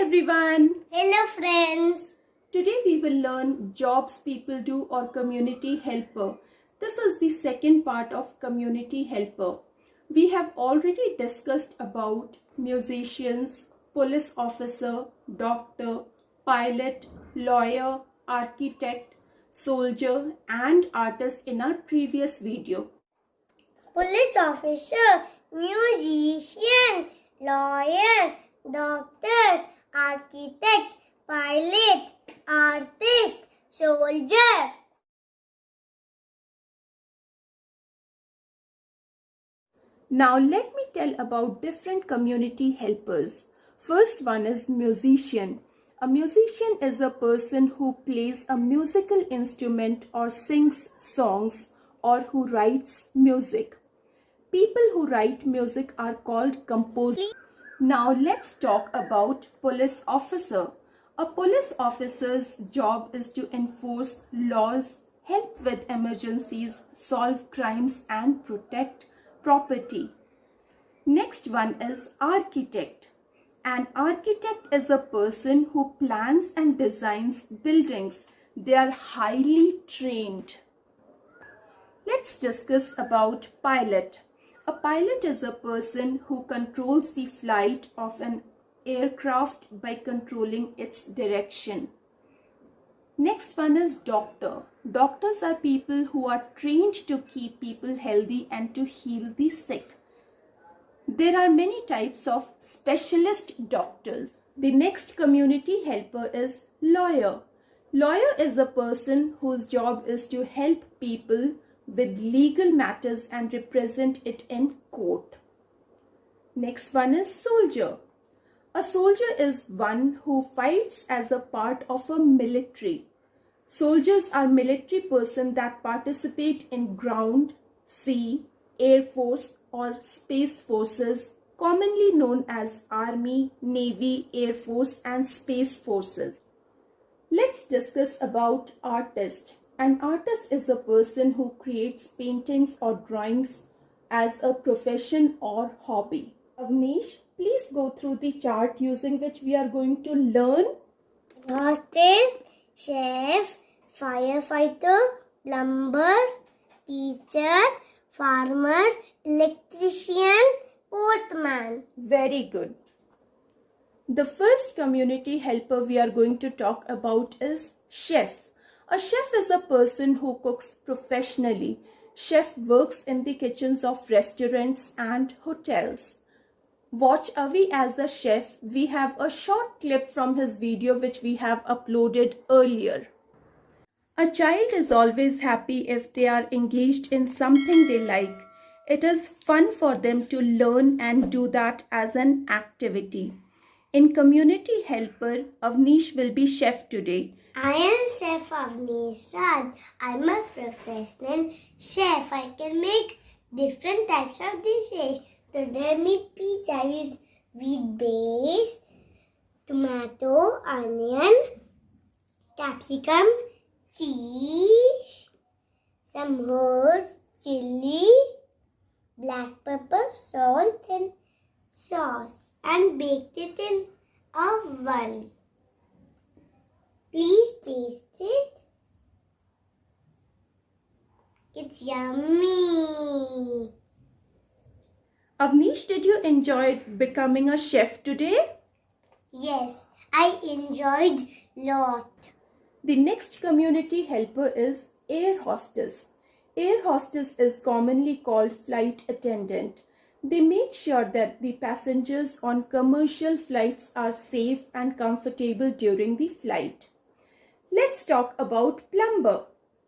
everyone. Hello friends. Today we will learn jobs people do or community helper. This is the second part of community helper. We have already discussed about musicians, police officer, doctor, pilot, lawyer, architect, soldier and artist in our previous video. Police officer, musician, lawyer, doctor, architect, pilot, artist, soldier. Now let me tell about different community helpers. First one is musician. A musician is a person who plays a musical instrument or sings songs or who writes music. People who write music are called composers. Now let's talk about police officer. A police officer's job is to enforce laws, help with emergencies, solve crimes and protect property. Next one is architect. An architect is a person who plans and designs buildings. They are highly trained. Let's discuss about pilot. A pilot is a person who controls the flight of an aircraft by controlling its direction. Next one is doctor. Doctors are people who are trained to keep people healthy and to heal the sick. There are many types of specialist doctors. The next community helper is lawyer. Lawyer is a person whose job is to help people with legal matters and represent it in court. Next one is soldier. A soldier is one who fights as a part of a military. Soldiers are military persons that participate in ground, sea, air force or space forces, commonly known as Army, Navy, Air Force and Space Forces. Let's discuss about artist. An artist is a person who creates paintings or drawings as a profession or hobby. Avnish, please go through the chart using which we are going to learn. Artist, chef, firefighter, plumber, teacher, farmer, electrician, postman. Very good. The first community helper we are going to talk about is chef. A chef is a person who cooks professionally. Chef works in the kitchens of restaurants and hotels. Watch Avi as a chef. We have a short clip from his video which we have uploaded earlier. A child is always happy if they are engaged in something they like. It is fun for them to learn and do that as an activity. In community helper, Avnish will be chef today. I am Chef Avnish Raj. I'm a professional chef. I can make different types of dishes. Today I made pizza. I used wheat base, tomato, onion, capsicum, cheese, some herbs, chili, black pepper, salt and sauce and baked it in oven. Please taste it. It's yummy. Avnish, did you enjoy becoming a chef today? Yes, I enjoyed lot. The next community helper is air hostess. Air hostess is commonly called flight attendant. They make sure that the passengers on commercial flights are safe and comfortable during the flight. Let's talk about plumber.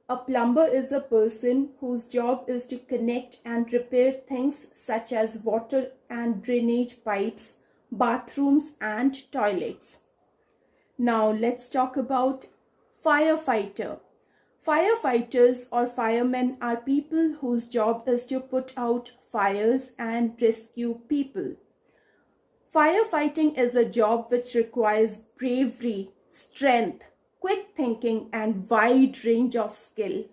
A plumber is a person whose job is to connect and repair things such as water and drainage pipes, bathrooms and toilets. Now let's talk about firefighter. Firefighters or firemen are people whose job is to put out fires and rescue people. Firefighting is a job which requires bravery, strength, quick thinking and wide range of skill.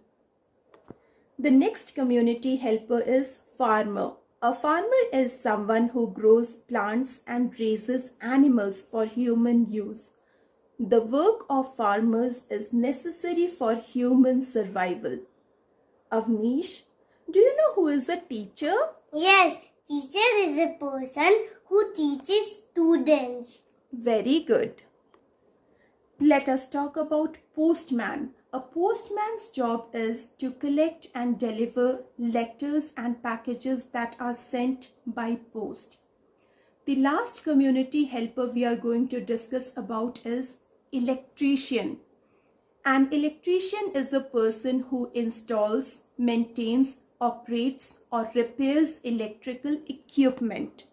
The next community helper is farmer. A farmer is someone who grows plants and raises animals for human use. The work of farmers is necessary for human survival. Avnish, do you know who is a teacher? Yes, teacher is a person who teaches students. Very good. Let us talk about postman. A postman's job is to collect and deliver letters and packages that are sent by post. The last community helper we are going to discuss about is electrician. An electrician is a person who installs, maintains, operates or repairs electrical equipment.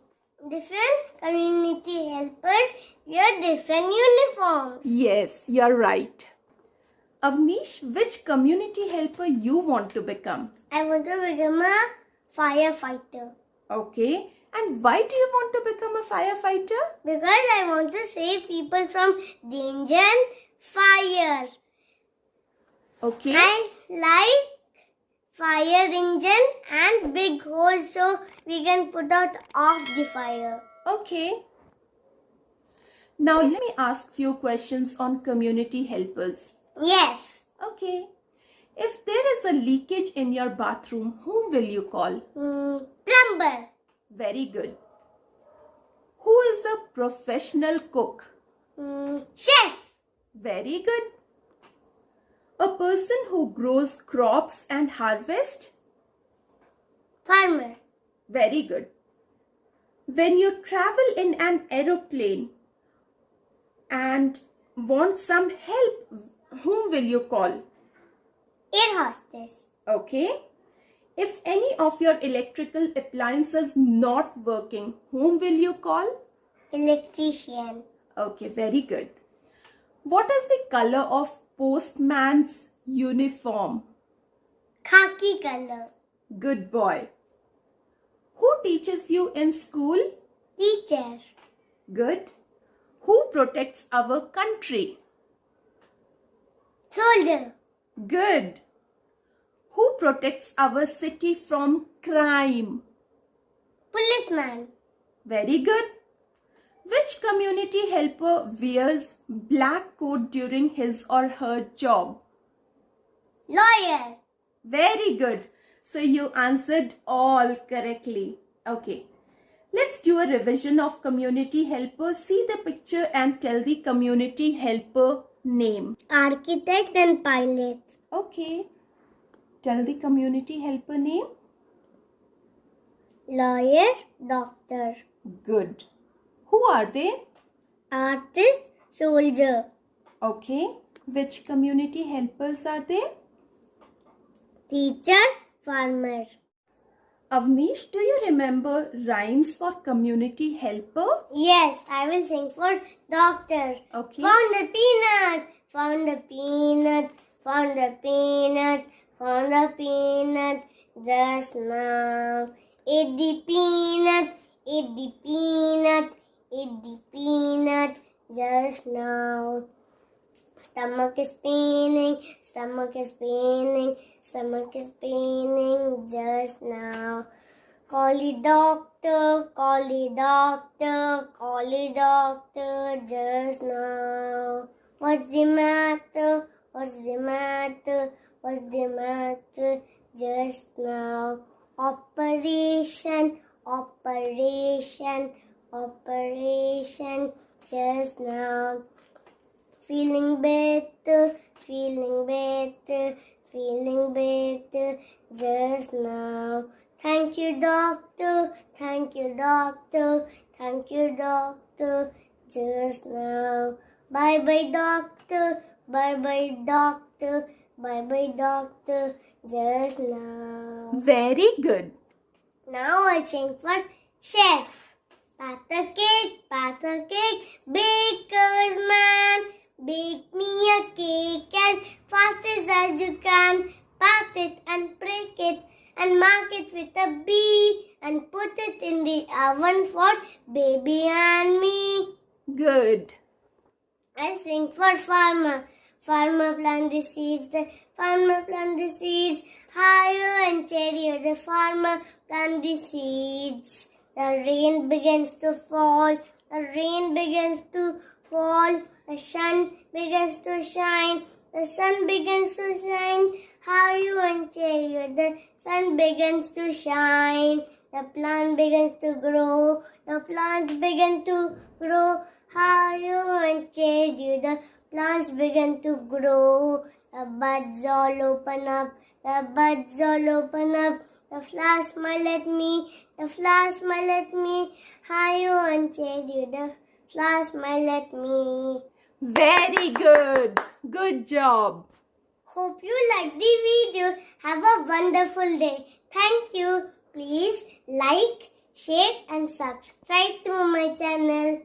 Different community helpers wear different uniforms. Yes, you're right. Avnish, which community helper you want to become? I want to become a firefighter. Okay. And why do you want to become a firefighter? Because I want to save people from danger and fire. Okay. I like fire engine and big hose so we can put out off the fire. Okay. Now let me ask few questions on community helpers. Yes. Okay. If there is a leakage in your bathroom, whom will you call? Plumber. Very good. Who is a professional cook? Chef. Very good. A person who grows crops and harvest? Farmer. Very good. When you travel in an aeroplane and want some help, whom will you call? Air hostess. Okay. If any of your electrical appliances not working, whom will you call? Electrician. Okay, very good. What is the color of postman's uniform? Khaki color. Good boy. Who teaches you in school? Teacher. Good. Who protects our country? Soldier. Good. Who protects our city from crime? Policeman. Very good. Which community helper wears black coat during his or her job? Lawyer. Very good. So you answered all correctly. Okay. Let's do a revision of community helper. See the picture and tell the community helper name. Architect and pilot. Okay. Tell the community helper name. Lawyer. Doctor. Good. Who are they? Artist. Soldier. Okay. Which community helpers are they? Teacher. Farmer. Avnish, do you remember rhymes for community helper? Yes, I will sing for doctor. Okay. Found a peanut. Found a peanut. Found a peanut. Found a peanut just now. Eat the peanut. Eat the peanut. Eat the peanut just now. Stomach is paining. Stomach is paining. Stomach is paining just now. Call the doctor. Call the doctor. Call the doctor just now. What's the matter? What's the matter? What's the matter just now? Operation. Operation. Operation just now. Feeling better. Feeling better. Feeling better just now. Thank you, doctor. Thank you, doctor. Thank you, doctor. Just now. Bye bye, doctor. Bye bye, doctor. Bye bye, doctor. Just now. Very good. Now I sing for chef. Pat a cake, baker's man. Bake me a cake as fast as you can. Pat it and break it and mark it with a B and put it in the oven for baby and me. Good. I sing for farmer. Farmer plant the seeds, the farmer plant the seeds. Higher and cheerier, the farmer plant the seeds. The rain begins to fall, the rain begins to fall. The sun begins to shine, the sun begins to shine. Higher and cheerier, the sun begins to shine. The plant begins to grow, the plants begin to grow. Higher and cheerier, the plants begin to grow. The buds all open up, the buds all open up. The flowers smile at me, the flowers smile at me. Higher and cheerier, the flowers smile at me. Very good. Good job. Hope you liked the video. Have a wonderful day. Thank you. Please like, share and subscribe to my channel.